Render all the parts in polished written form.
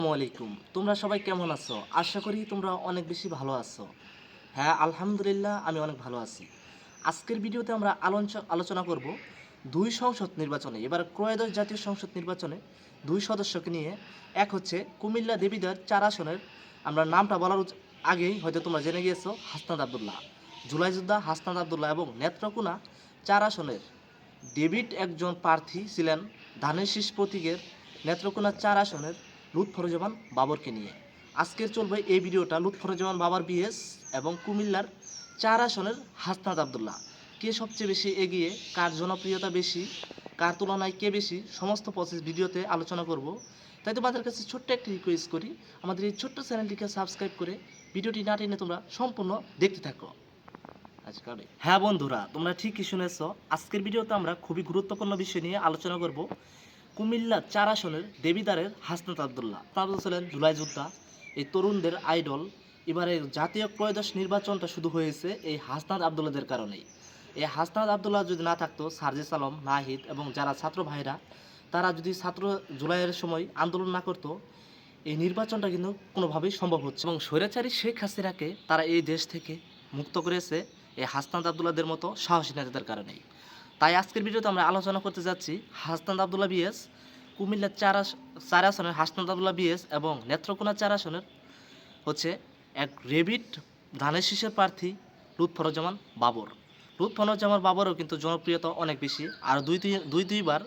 আসসালামু আলাইকুম। তোমরা সবাই কেমন আছো? আশা করি তোমরা অনেক বেশি ভালো আছো। হ্যাঁ, আলহামদুলিল্লাহ আমি অনেক ভালো আছি। আজকের ভিডিওতে আমরা আলোচনা করব দুই সংসদ নির্বাচনে, এবার ত্রয়োদশ জাতীয় সংসদ নির্বাচনে দুই সদস্যকে নিয়ে। এক হচ্ছে কুমিল্লা দেবিদ্বার 4 আসনের, আমরা নামটা বলার আগেই হয়তো তোমরা জেনে গিয়েছো, হাসনাত আবদুল্লাহ, জুলাই যোদ্ধা হাসনাত আবদুল্লাহ, এবং নেত্রকোনা 4 আসনের ডেভিড একজন প্রার্থী ছিলেন ধানের শীষ প্রতীকের নেত্রকোনা 4 আসনের লুৎফরুজ্জামান বাবরকে নিয়ে। আজকের চলবে এই ভিডিওটা লুৎফরুজ্জামান বাবর বিএস এবং কুমিল্লার 4 আসনের হাসনাত আবদুল্লাহ, কে সবচেয়ে বেশি এগিয়ে, কার জনপ্রিয়তা বেশি, কার তুলনায় কে বেশি, সমস্ত প্রসেস ভিডিওতে আলোচনা করব। তাই তোমাদের কাছে ছোট্ট একটি রিকোয়েস্ট করি, আমাদের এই ছোট্ট চ্যানেলটিকে সাবস্ক্রাইব করে ভিডিওটি না টেনে তোমরা সম্পূর্ণ দেখতে থাকো। হ্যাঁ বন্ধুরা, তোমরা ঠিকই শুনেছ। আজকের ভিডিওতে আমরা খুবই গুরুত্বপূর্ণ বিষয় নিয়ে আলোচনা করব। কুমিল্লা 4 আসনের দেবিদ্বারের হাসনাত আবদুল্লাহ, তারা ছিলেন জুলাই যোদ্ধা, এই তরুণদের আইডল। এবারে জাতীয় ত্রয়োদশ নির্বাচনটা শুরু হয়েছে এই হাসনাত আবদুল্লাহদের কারণেই। এই হাসনাত আবদুল্লাহ যদি না থাকতো, সার্জিস আলম, নাহিদ এবং যারা ছাত্র ভাইরা, তারা যদি জুলাইয়ের সময় আন্দোলন না করতো, এই নির্বাচনটা কিন্তু কোনোভাবেই সম্ভব হচ্ছে। এবং স্বৈরাচারী শেখ হাসিনাকে তারা এই দেশ থেকে মুক্ত করেছে এই হাসনাত আবদুল্লাহদের মতো সাহসী নেতাদের কারণেই। তাই আজকের ভিডিওতে আমরা আলোচনা করতে যাচ্ছি হাসনাত আবদুল্লাহ বিএস, কুমিল্লা 4 আসনের হাসনাত আবদুল্লাহ বিএস এবং নেত্রকোনা 4 আসনের হচ্ছে এক রেবিট ধানের শীষের প্রার্থী লুৎফরুজ্জামান বাবর। লুৎফরুজ্জামান বাবরও কিন্তু জনপ্রিয়তা অনেক বেশি, আর দুইবার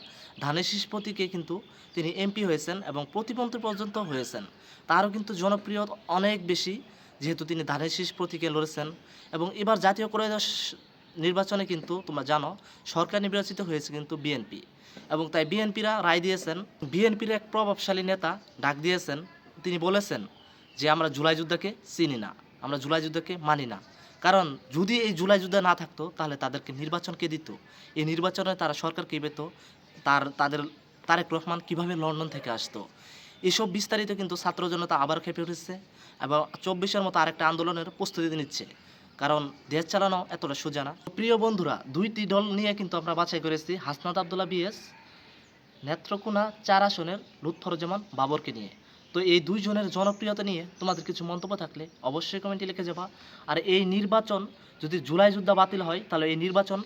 ধানের শীষ প্রতীকে কিন্তু তিনি এমপি হয়েছেন এবং প্রতিমন্ত্রী পর্যন্ত হয়েছেন। তারও কিন্তু জনপ্রিয়তা অনেক বেশি, যেহেতু তিনি ধানের শীষ প্রতীকে লড়েছেন। এবং এবার জাতীয় ত্রয়োদশ নির্বাচনে কিন্তু তোমরা জানো, সরকার নির্বাচিত হয়েছে কিন্তু বিএনপি, এবং তাই বিএনপিরা রায় দিয়েছেন। বিএনপির এক প্রভাবশালী নেতা ডাক দিয়েছেন, তিনি বলেছেন যে আমরা জুলাই যুদ্ধকে চিনি না, আমরা জুলাই যুদ্ধকে মানি না। কারণ যদি এই জুলাই যুদ্ধ না থাকতো, তাহলে তাদেরকে নির্বাচনকে দিত, এই নির্বাচনে তারা সরকারকে পেত, তাদের তারেক রহমান কীভাবে লন্ডন থেকে আসতো, এসব বিস্তারিত কিন্তু ছাত্র জনতা আবার খেপে উঠেছে এবং 24-এর মতো আরেকটা আন্দোলনের প্রস্তুতি নিচ্ছে। কারণ দেশ চালানো এতটা সোজা না। প্রিয় বন্ধুরা, দুইটি দল নিয়ে কিন্তু আমরা বাছাই করেছি হাসনাত আবদুল্লাহ বিএস, নেত্রকোনা 4 আসনের লুৎফরুজ্জামান বাবরকে নিয়ে। তো এই দুইজনের জনপ্রিয়তা নিয়ে তোমাদের কিছু মন্তব্য থাকলে অবশ্যই কমেন্টে লিখে যাবা। আর এই নির্বাচন যদি জুলাই যুদ্ধ বাতিল হয়, তাহলে এই নির্বাচন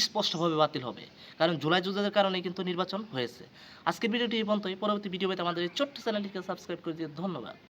স্পষ্টভাবে বাতিল হবে, কারণ জুলাই যুদ্ধের কারণে কিন্তু নির্বাচন হয়েছে। আজকের ভিডিওটি এই পর্যন্তই। পরবর্তী ভিডিও পেতে আমাদের এই ছোট্ট চ্যানেলটিকে সাবস্ক্রাইব করে দিয়ে ধন্যবাদ।